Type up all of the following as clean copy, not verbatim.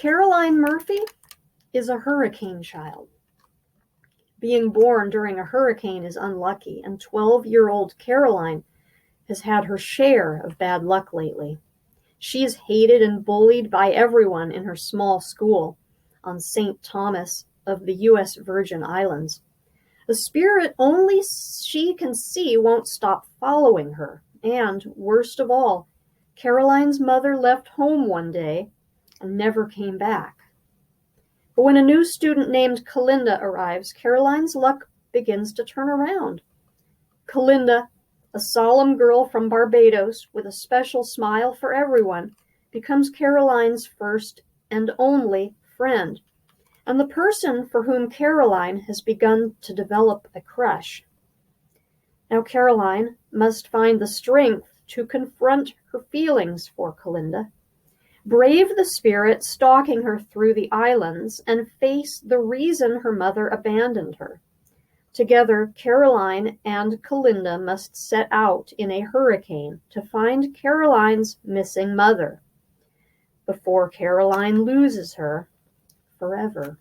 Caroline Murphy is a hurricane child. Being born during a hurricane is unlucky, and 12-year-old Caroline has had her share of bad luck lately. She is hated and bullied by everyone in her small school on St. Thomas of the U.S. Virgin Islands. The spirit only she can see won't stop following her. And, worst of all, Caroline's mother left home one day and never came back. But when a new student named Kalinda arrives, Caroline's luck begins to turn around. Kalinda, a solemn girl from Barbados with a special smile for everyone, becomes Caroline's first and only friend, and the person for whom Caroline has begun to develop a crush. Now Caroline must find the strength to confront her feelings for Kalinda, brave the spirit stalking her through the islands, and face the reason her mother abandoned her. Together, Caroline and Kalinda must set out in a hurricane to find Caroline's missing mother before Caroline loses her forever.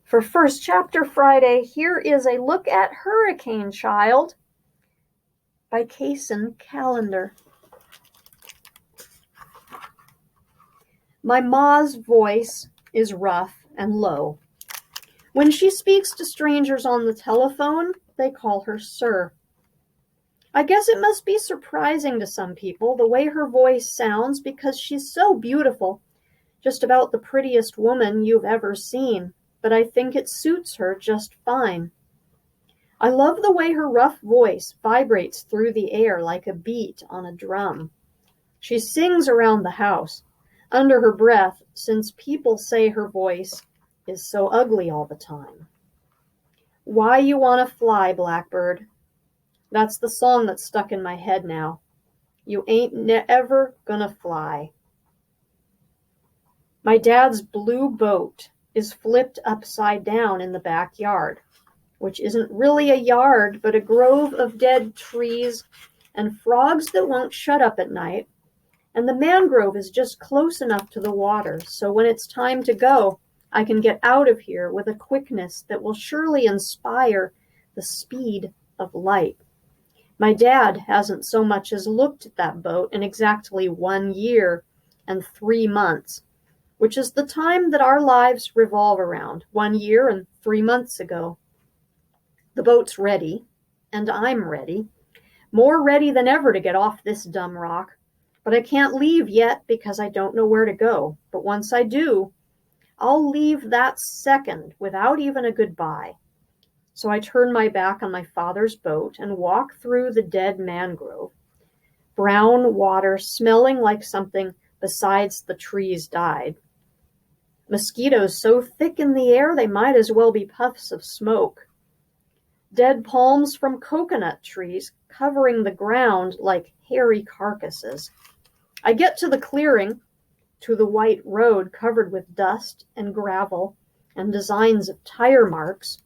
For First Chapter Friday, here is a look at Hurricane Child by Kacen Callender. My ma's voice is rough and low. When she speaks to strangers on the telephone, they call her sir. I guess it must be surprising to some people the way her voice sounds because she's so beautiful, just about the prettiest woman you've ever seen, but I think it suits her just fine. I love the way her rough voice vibrates through the air like a beat on a drum. She sings around the house, under her breath, since people say her voice is so ugly all the time. Why you wanna fly, blackbird? That's the song that's stuck in my head now. You ain't ever gonna fly. My dad's blue boat is flipped upside down in the backyard, which isn't really a yard, but a grove of dead trees and frogs that won't shut up at night. And the mangrove is just close enough to the water, so when it's time to go, I can get out of here with a quickness that will surely inspire the speed of light. My dad hasn't so much as looked at that boat in exactly 1 year and 3 months, which is the time that our lives revolve around, 1 year and 3 months ago. The boat's ready, and I'm ready, more ready than ever to get off this dumb rock, but I can't leave yet because I don't know where to go. But once I do, I'll leave that second without even a goodbye. So I turn my back on my father's boat and walk through the dead mangrove. Brown water smelling like something besides the trees died. Mosquitoes so thick in the air they might as well be puffs of smoke. Dead palms from coconut trees covering the ground like hairy carcasses. I get to the clearing, to the white road covered with dust and gravel and designs of tire marks,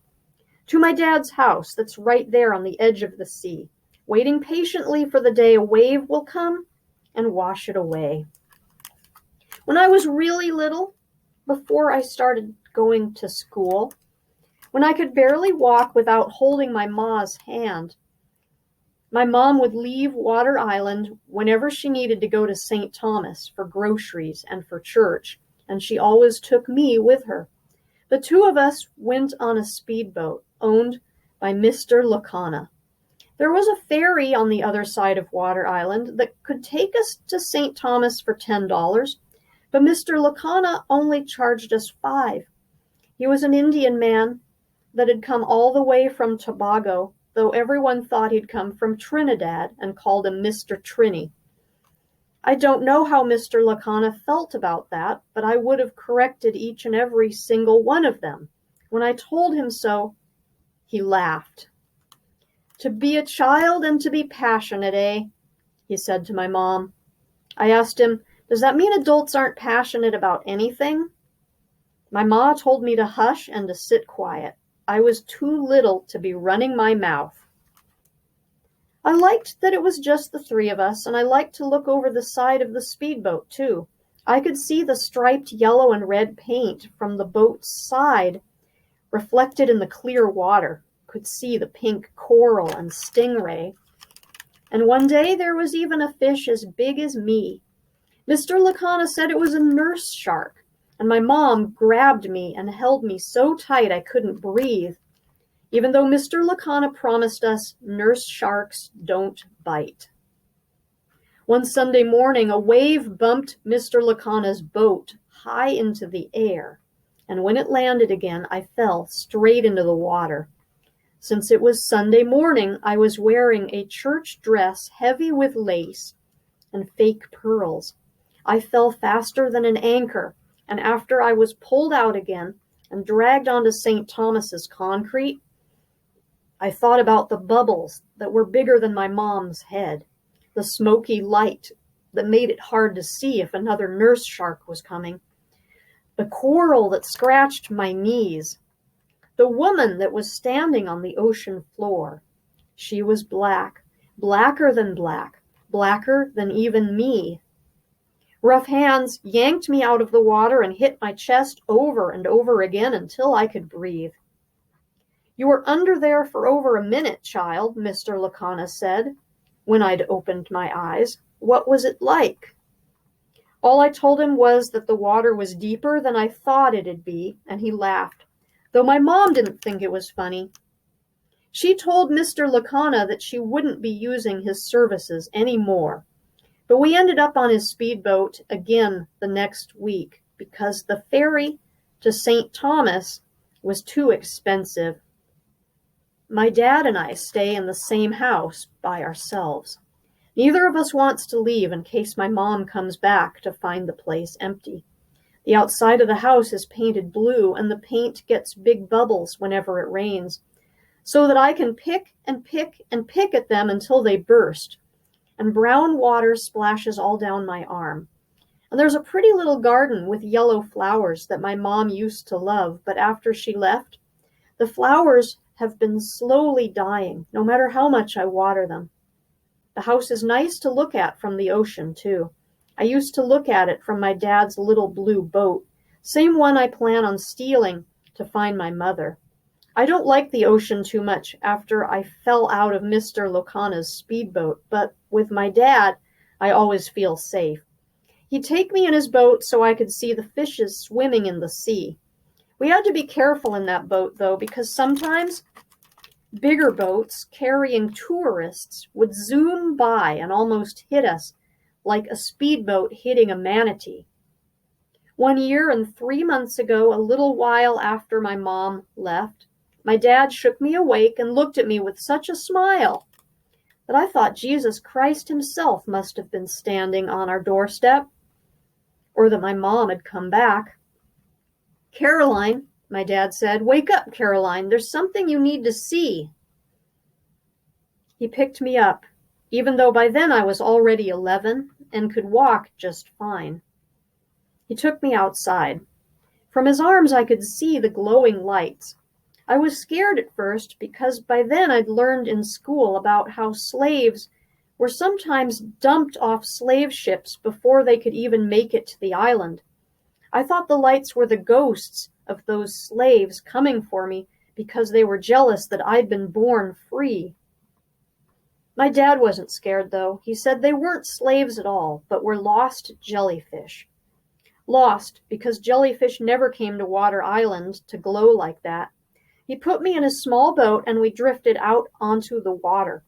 to my dad's house that's right there on the edge of the sea, waiting patiently for the day a wave will come and wash it away. When I was really little, before I started going to school, when I could barely walk without holding my ma's hand, my mom would leave Water Island whenever she needed to go to St. Thomas for groceries and for church, and she always took me with her. The two of us went on a speedboat owned by Mr. Lacana. There was a ferry on the other side of Water Island that could take us to St. Thomas for $10, but Mr. Lacana only charged us $5. He was an Indian man that had come all the way from Tobago, though everyone thought he'd come from Trinidad and called him Mr. Trini. I don't know how Mr. Lacana felt about that, but I would have corrected each and every single one of them. When I told him so, he laughed. To be a child and to be passionate, eh? He said to my mom. I asked him, does that mean adults aren't passionate about anything? My ma told me to hush and to sit quiet. I was too little to be running my mouth. I liked that it was just the three of us, and I liked to look over the side of the speedboat, too. I could see the striped yellow and red paint from the boat's side reflected in the clear water, could see the pink coral and stingray. And one day there was even a fish as big as me. Mr. Lacana said it was a nurse shark, and my mom grabbed me and held me so tight I couldn't breathe, even though Mr. Lacana promised us nurse sharks don't bite. One Sunday morning, a wave bumped Mr. Lacana's boat high into the air, and when it landed again, I fell straight into the water. Since it was Sunday morning, I was wearing a church dress heavy with lace and fake pearls. I fell faster than an anchor, and after I was pulled out again and dragged onto St. Thomas's concrete, I thought about the bubbles that were bigger than my mom's head, the smoky light that made it hard to see if another nurse shark was coming, the coral that scratched my knees, the woman that was standing on the ocean floor. She was black, blacker than black, blacker than even me. Rough hands yanked me out of the water and hit my chest over and over again until I could breathe. "You were under there for over a minute, child," Mr. Lacana said, when I'd opened my eyes. "What was it like?" All I told him was that the water was deeper than I thought it'd be, and he laughed, though my mom didn't think it was funny. She told Mr. Lacana that she wouldn't be using his services anymore, but we ended up on his speedboat again the next week because the ferry to St. Thomas was too expensive. My dad and I stay in the same house by ourselves. Neither of us wants to leave in case my mom comes back to find the place empty. The outside of the house is painted blue, and the paint gets big bubbles whenever it rains, so that I can pick and pick and pick at them until they burst, and brown water splashes all down my arm. And there's a pretty little garden with yellow flowers that my mom used to love, but after she left, the flowers have been slowly dying, no matter how much I water them. The house is nice to look at from the ocean, too. I used to look at it from my dad's little blue boat, same one I plan on stealing to find my mother. I don't like the ocean too much after I fell out of Mr. Lacana's speedboat, but with my dad, I always feel safe. He'd take me in his boat so I could see the fishes swimming in the sea. We had to be careful in that boat, though, because sometimes bigger boats carrying tourists would zoom by and almost hit us like a speedboat hitting a manatee. 1 year and 3 months ago, a little while after my mom left, my dad shook me awake and looked at me with such a smile that I thought Jesus Christ himself must have been standing on our doorstep, or that my mom had come back. "Caroline," my dad said, "wake up, Caroline. There's something you need to see." He picked me up, even though by then I was already 11 and could walk just fine. He took me outside. From his arms I could see the glowing lights. I was scared at first because by then I'd learned in school about how slaves were sometimes dumped off slave ships before they could even make it to the island. I thought the lights were the ghosts of those slaves coming for me because they were jealous that I'd been born free. My dad wasn't scared, though. He said they weren't slaves at all, but were lost jellyfish. Lost because jellyfish never came to Water Island to glow like that. He put me in a small boat and we drifted out onto the water,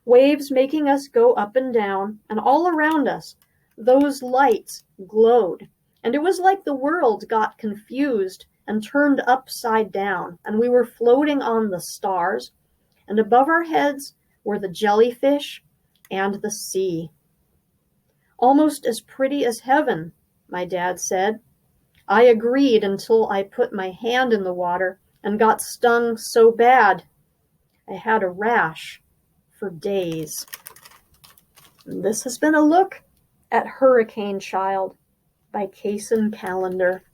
waves making us go up and down, and all around us, those lights glowed. And it was like the world got confused and turned upside down, and we were floating on the stars, and above our heads were the jellyfish and the sea. "Almost as pretty as heaven," my dad said. I agreed until I put my hand in the water and got stung so bad I had a rash for days. And this has been a look at Hurricane Child by Kacen Callender.